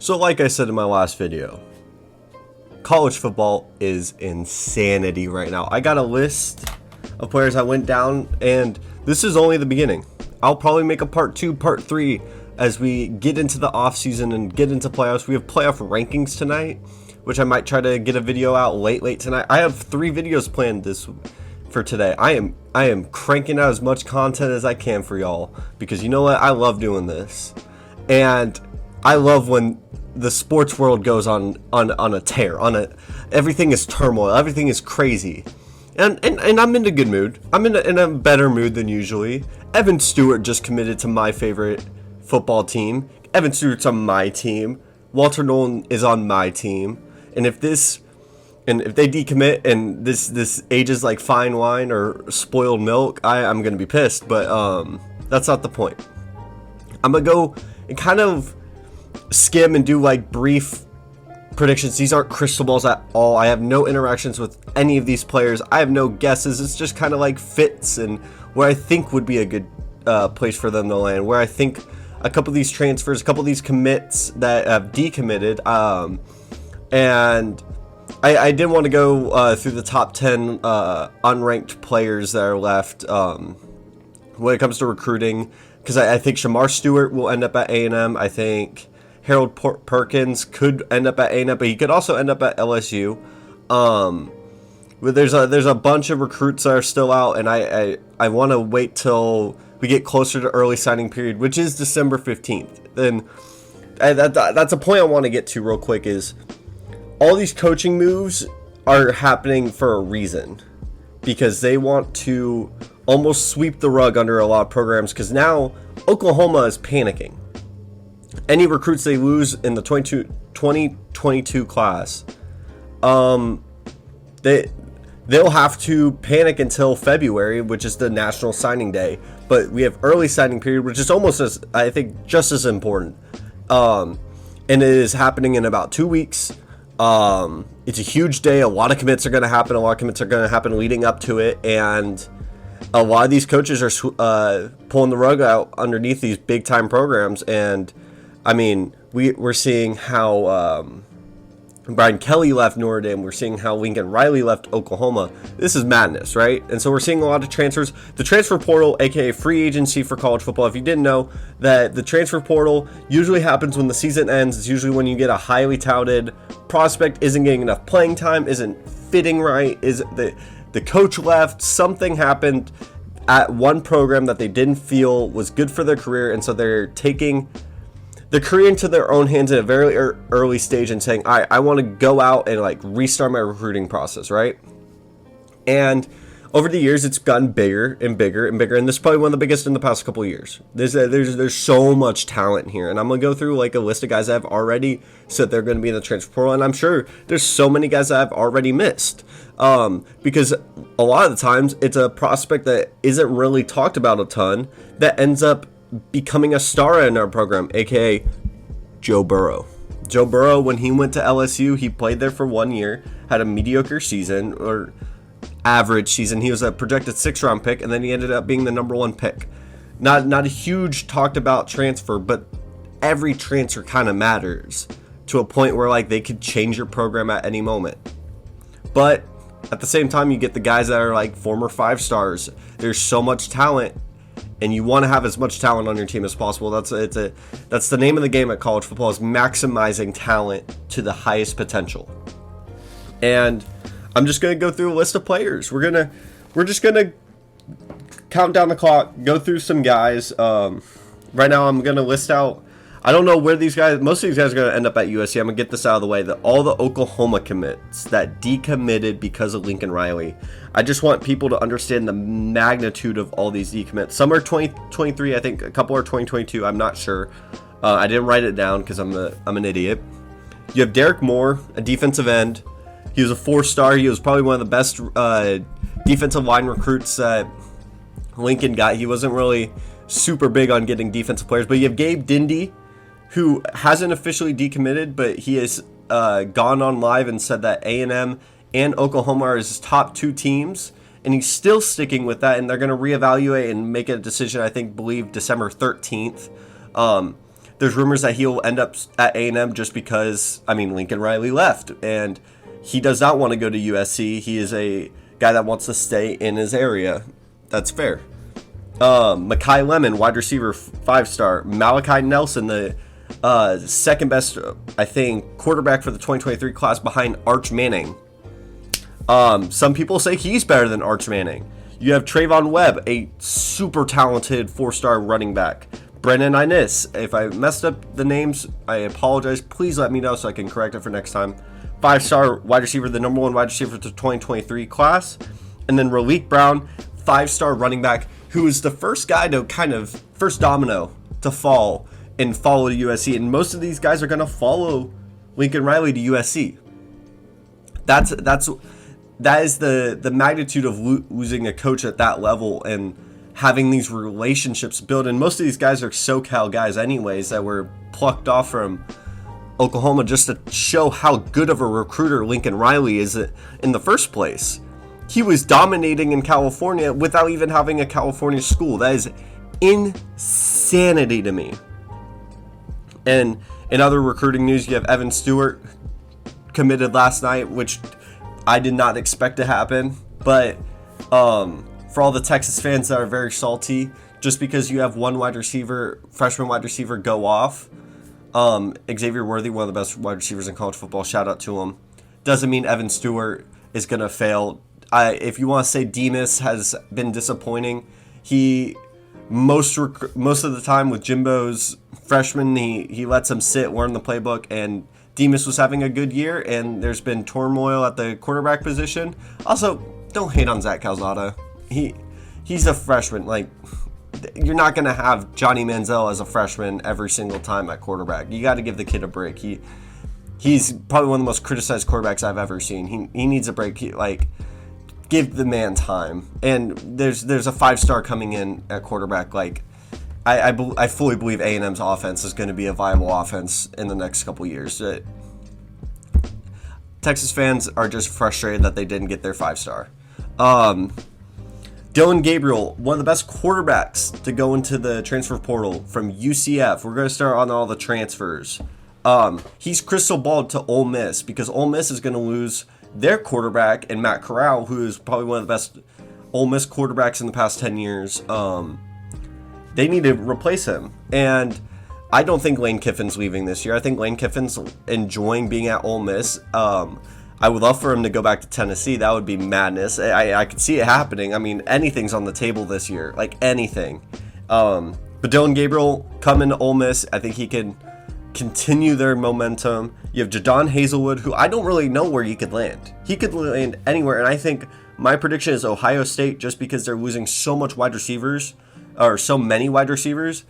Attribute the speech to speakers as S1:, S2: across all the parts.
S1: So like I said in my last video, college football is insanity right now. I got a list of players I went down, and this is only the beginning. I'll probably make a part 2, part 3 as we get into the off season and get into playoffs. We have playoff rankings tonight, which I might try to get a video out late tonight. I have 3 videos planned for today. I am cranking out as much content as I can for y'all, because you know what? I love doing this. And I love when the sports world goes on a tear, everything is turmoil, everything is crazy. And I'm in a good mood. I'm in a better mood than usually. Evan Stewart just committed to my favorite football team. Evan Stewart's on my team. Walter Nolan is on my team. And if they decommit and this ages like fine wine or spoiled milk, I'm gonna be pissed. But that's not the point. I'm gonna go and kind of skim and do like brief predictions. These aren't crystal balls at all. I have no interactions with any of these players. I have no guesses. It's just kind of like fits and where I think would be a good place for them to land, where I think a couple of these transfers, a couple of these commits that have decommitted, and I did want to go through the top 10 unranked players that are left when it comes to recruiting, because I think Shamar Stewart will end up at A&M. I think Harold Perkins could end up at A&M, but he could also end up at LSU. But there's a bunch of recruits that are still out, and I want to wait till we get closer to early signing period, which is December 15th. Then that's a point I want to get to real quick, is all these coaching moves are happening for a reason, because they want to almost sweep the rug under a lot of programs, because now Oklahoma is panicking. Any recruits they lose in the 2022 class, they'll have to panic until February, which is the National Signing Day. But we have early signing period, which is almost as, I think, just as important. And it is happening in about 2 weeks. It's a huge day. A lot of commits are going to happen. A lot of commits are going to happen leading up to it. And a lot of these coaches are pulling the rug out underneath these big-time programs. And, I mean, we're seeing how Brian Kelly left Notre Dame. We're seeing how Lincoln Riley left Oklahoma. This is madness, right? And so we're seeing a lot of transfers. The transfer portal, aka free agency for college football. If you didn't know that the transfer portal usually happens when the season ends, it's usually when you get a highly touted prospect isn't getting enough playing time, isn't fitting right, is the coach left, something happened at one program that they didn't feel was good for their career, and so they're taking the career into their own hands at a very early stage and saying, all right, I want to go out and like restart my recruiting process, right? And over the years, it's gotten bigger and bigger and bigger, and this is probably one of the biggest in the past couple of years. There's so much talent here, and I'm gonna go through like a list of guys that have already said they're going to be in the transfer portal, and I'm sure there's so many guys that I've already missed, because a lot of the times it's a prospect that isn't really talked about a ton that ends up becoming a star in our program, aka Joe Burrow. Joe Burrow, when he went to LSU, he played there for 1 year, had a mediocre season or average season. He was a projected 6th-round pick, and then he ended up being the number 1 pick. Not a huge talked about transfer, but every transfer kind of matters to a point where like they could change your program at any moment. But at the same time, you get the guys that are like former 5 stars. There's so much talent, and you want to have as much talent on your team as possible. That's the name of the game at college football, is maximizing talent to the highest potential. And I'm just gonna go through a list of players. We're just gonna count down the clock, go through some guys. Right now, I'm gonna list out. I don't know where these guys. Most of these guys are gonna end up at USC. I'm gonna get this out of the way. That all the Oklahoma commits that decommitted because of Lincoln Riley. I just want people to understand the magnitude of all these decommits. Some are 2023, I think. A couple are 2022. I'm not sure. I didn't write it down because I'm an idiot. You have Derek Moore, a defensive end. He was a 4-star. He was probably one of the best defensive line recruits that Lincoln got. He wasn't really super big on getting defensive players. But you have Gabe Dindy, who hasn't officially decommitted, but he has gone on live and said that A&M and Oklahoma are his top 2 teams, and he's still sticking with that, and they're going to reevaluate and make a decision, believe December 13th. There's rumors that he'll end up at A&M just because, Lincoln Riley left, and he does not want to go to USC. He is a guy that wants to stay in his area. That's fair. Makai Lemon, wide receiver, 5-star. Malachi Nelson, the second best, I think, quarterback for the 2023 class behind Arch Manning. Some people say he's better than Arch Manning. You have Trayvon Webb, a super talented 4-star running back. Brennan Innes, if I messed up the names, I apologize. Please let me know so I can correct it for next time. 5-star wide receiver, the number 1 wide receiver for the 2023 class. And then Raleek Brown, 5-star running back, who is the first guy to first domino to fall and follow to USC. And most of these guys are going to follow Lincoln Riley to USC. That is the magnitude of losing a coach at that level and having these relationships built. And most of these guys are SoCal guys anyways that were plucked off from Oklahoma just to show how good of a recruiter Lincoln Riley is in the first place. He was dominating in California without even having a California school. That is insanity to me. And in other recruiting news, you have Evan Stewart committed last night, which I did not expect to happen. But for all the Texas fans that are very salty, just because you have one freshman wide receiver go off, Xavier Worthy, one of the best wide receivers in college football, shout out to him, doesn't mean Evan Stewart is going to fail. If you want to say Demas has been disappointing, most of the time with Jimbo's freshman, he lets him sit, learn the playbook, and Demas was having a good year, and there's been turmoil at the quarterback position. Also, don't hate on Zach Calzada. He's a freshman. Like, you're not going to have Johnny Manziel as a freshman every single time at quarterback. You got to give the kid a break. He's probably one of the most criticized quarterbacks I've ever seen. He needs a break. Give the man time. And there's a 5-star coming in at quarterback. Like, I fully believe A&M's offense is going to be a viable offense in the next couple years. Texas fans are just frustrated that they didn't get their 5-star. Dylan Gabriel, one of the best quarterbacks to go into the transfer portal from UCF. We're going to start on all the transfers. He's crystal balled to Ole Miss because Ole Miss is going to lose their quarterback and Matt Corral, who is probably one of the best Ole Miss quarterbacks in the past 10 years. They need to replace him. And I don't think Lane Kiffin's leaving this year. I think Lane Kiffin's enjoying being at Ole Miss. I would love for him to go back to Tennessee. That would be madness. I could see it happening. Anything's on the table this year. Like, anything. But Dylan Gabriel coming to Ole Miss, I think he can continue their momentum. You have Jadon Hazelwood, who I don't really know where he could land. He could land anywhere, and I think my prediction is Ohio State, just because they're losing so many wide receivers.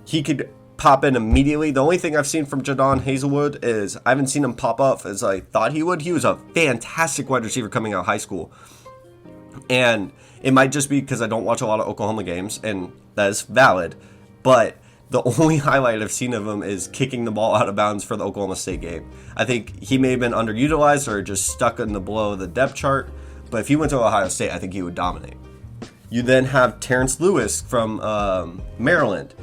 S1: He could pop in immediately. The only thing I've seen from Jadon Hazelwood is I haven't seen him pop up as I thought he would. He was a fantastic wide receiver coming out of high school. And it might just be because I don't watch a lot of Oklahoma games, and that is valid. But the only highlight I've seen of him is kicking the ball out of bounds for the Oklahoma State game. I think he may have been underutilized or just stuck in the below of the depth chart. But if he went to Ohio State, I think he would dominate. You then have Terrence Lewis from Maryland.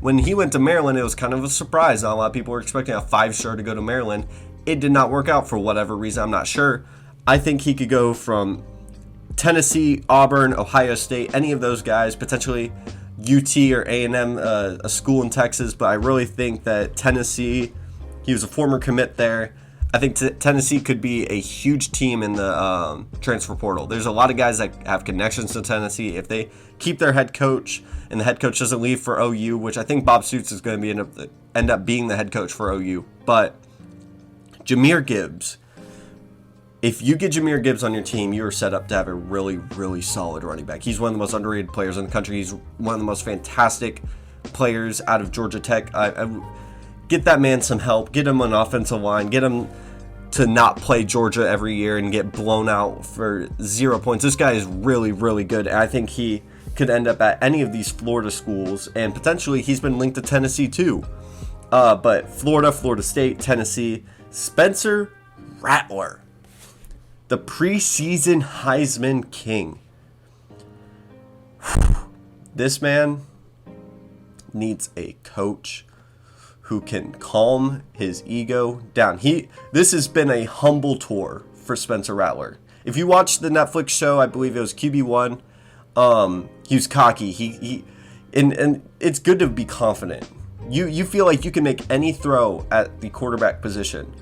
S1: When he went to Maryland, it was kind of a surprise. Not a lot of people were expecting a 5-star to go to Maryland. It did not work out for whatever reason. I'm not sure. I think he could go from Tennessee, Auburn, Ohio State, any of those guys, potentially UT or A&M, a school in Texas. But I really think that Tennessee, he was a former commit there. I think Tennessee could be a huge team in the transfer portal. There's a lot of guys that have connections to Tennessee. If they keep their head coach and the head coach doesn't leave for OU, which I think Bob Stoops is going to end up being the head coach for OU. But Jahmyr Gibbs, if you get Jahmyr Gibbs on your team, you are set up to have a really, really solid running back. He's one of the most underrated players in the country. He's one of the most fantastic players out of Georgia Tech. Get that man some help. Get him an offensive line. Get him to not play Georgia every year and get blown out for 0 points. This guy is really, really good. I think he could end up at any of these Florida schools, and potentially he's been linked to Tennessee too. But Florida, Florida State, Tennessee, Spencer Rattler, the preseason Heisman King. This man needs a coach who can calm his ego down. This has been a humble tour for Spencer Rattler. If you watch the Netflix show, I believe it was QB1, he was cocky. And it's good to be confident. You feel like you can make any throw at the quarterback position,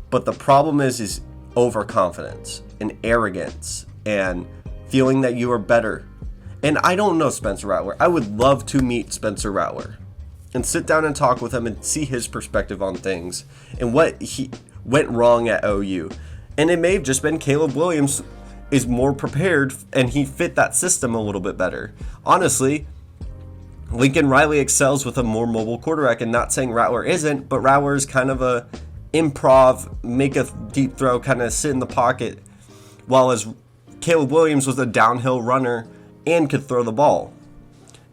S1: but the problem is overconfidence and arrogance and feeling that you are better. And I don't know Spencer Rattler. I would love to meet Spencer Rattler and sit down and talk with him and see his perspective on things and what he went wrong at OU. And it may have just been Caleb Williams is more prepared and he fit that system a little bit better. Honestly, Lincoln Riley excels with a more mobile quarterback, and not saying Rattler isn't, but Rattler is kind of a improv, make a deep throw, kind of sit in the pocket, while as Caleb Williams was a downhill runner and could throw the ball.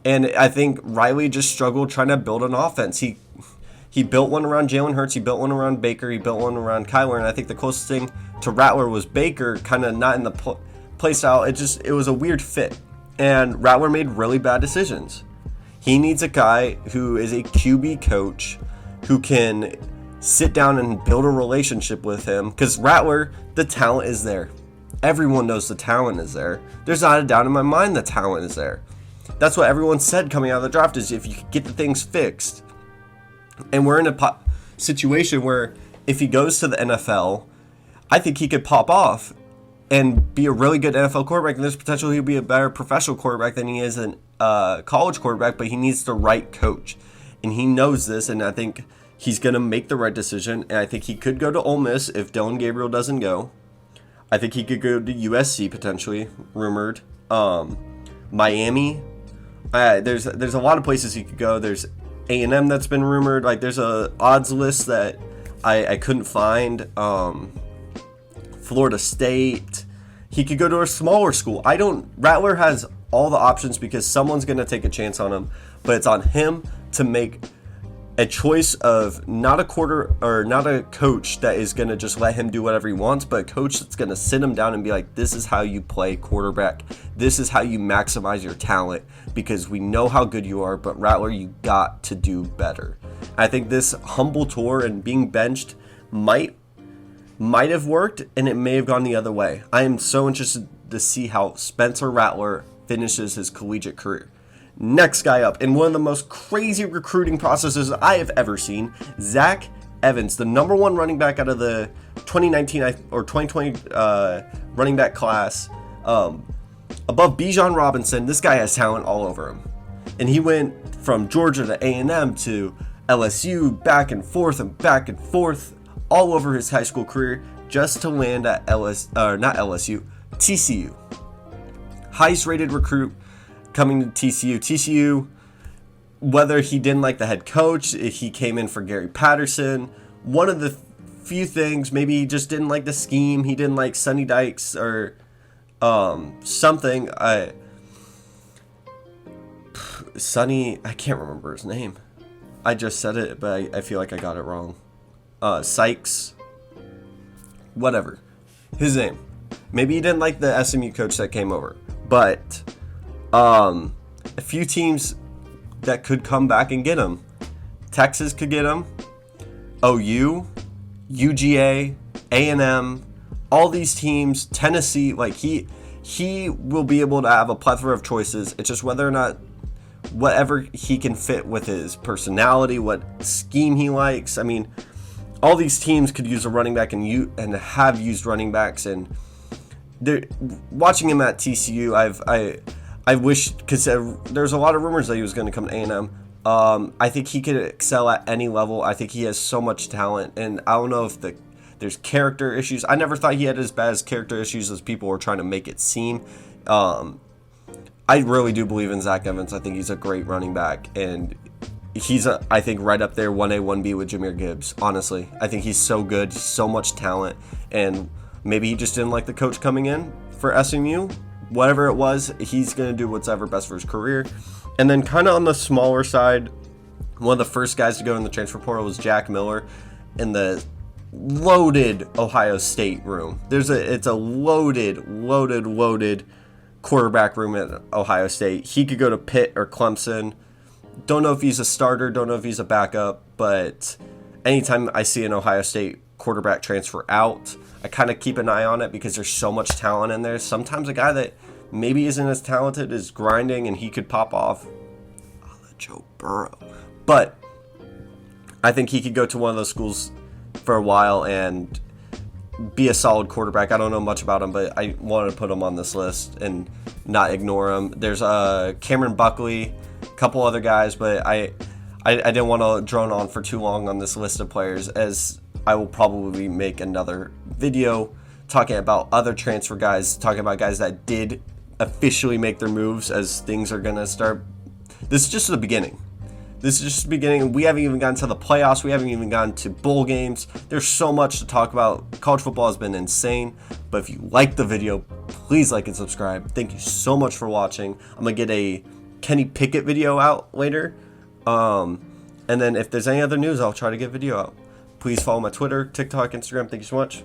S1: And I think Riley just struggled trying to build an offense. He built one around Jalen Hurts, he built one around Baker, he built one around Kyler, and I think the closest thing to Rattler was Baker, kind of not in the play style. It was a weird fit, and Rattler made really bad decisions. He needs a guy who is a QB coach who can sit down and build a relationship with him, because Rattler, the talent is there. Everyone knows the talent is there. There's not a doubt in my mind the talent is there. That's what everyone said coming out of the draft, is if you could get the things fixed. And we're in a situation where if he goes to the NFL, I think he could pop off and be a really good NFL quarterback. And there's potential he'll be a better professional quarterback than he is a college quarterback, but he needs the right coach. And he knows this, and I think he's going to make the right decision. And I think he could go to Ole Miss if Dylan Gabriel doesn't go. I think he could go to USC potentially, rumored. Miami. There's a lot of places he could go. There's A&M that's been rumored. Like, there's a odds list that I couldn't find. Florida State. He could go to a smaller school. Rattler has all the options because someone's going to take a chance on him, but it's on him to make a choice of not a coach that is going to just let him do whatever he wants, but a coach that's going to sit him down and be like, this is how you play quarterback. This is how you maximize your talent, because we know how good you are, but Rattler, you got to do better. I think this humble tour and being benched might have worked, and it may have gone the other way. I am so interested to see how Spencer Rattler finishes his collegiate career. Next guy up, in one of the most crazy recruiting processes I have ever seen, Zach Evans, the number one running back out of the 2019 or 2020 running back class, above Bijan Robinson. This guy has talent all over him, and he went from Georgia to A&M to LSU, back and forth, all over his high school career, just to land at TCU. Highest rated recruit coming to TCU. TCU, whether he didn't like the head coach, if he came in for Gary Patterson, one of the few things, maybe he just didn't like the scheme, he didn't like Sonny Dykes or something. Sonny, I can't remember his name. I just said it, but I feel like I got it wrong. Sykes, whatever his name. Maybe he didn't like the SMU coach that came over, but a few teams that could come back and get him. Texas could get him. OU, UGA, A&M, all these teams, Tennessee, like he will be able to have a plethora of choices. It's just whether or not whatever he can fit with his personality, what scheme he likes. I mean, all these teams could use a running back and have used running backs, and they're watching him at TCU. I wish, because there's a lot of rumors that he was going to come to A&M. I think he could excel at any level. I think he has so much talent, and I don't know if there's character issues. I never thought he had as bad as character issues as people were trying to make it seem. I really do believe in Zach Evans. I think he's a great running back, and he's, I think, right up there 1A, 1B with Jahmyr Gibbs, honestly. I think he's so good, so much talent, and maybe he just didn't like the coach coming in for SMU. Whatever it was, he's going to do whatever best for his career. And then kind of on the smaller side, one of the first guys to go in the transfer portal was Jack Miller in the loaded Ohio State room. It's a loaded quarterback room at Ohio State. He could go to Pitt or Clemson. Don't know if he's a starter, don't know if he's a backup, but anytime I see an Ohio State quarterback transfer out, I kind of keep an eye on it because there's so much talent in there. Sometimes a guy that maybe isn't as talented is grinding and he could pop off. I'll let Joe Burrow. But I think he could go to one of those schools for a while and be a solid quarterback. I don't know much about him, but I wanted to put him on this list and not ignore him. There's Cameron Buckley, a couple other guys, but I didn't want to drone on for too long on this list of players, as I will probably make another video talking about other transfer guys, talking about guys that did officially make their moves, as things are going to start. This is just the beginning. This is just the beginning. We haven't even gotten to the playoffs. We haven't even gotten to bowl games. There's so much to talk about. College football has been insane. But if you like the video, please like and subscribe. Thank you so much for watching. I'm going to get a Kenny Pickett video out later. And then if there's any other news, I'll try to get a video out. Please follow my Twitter, TikTok, Instagram. Thank you so much.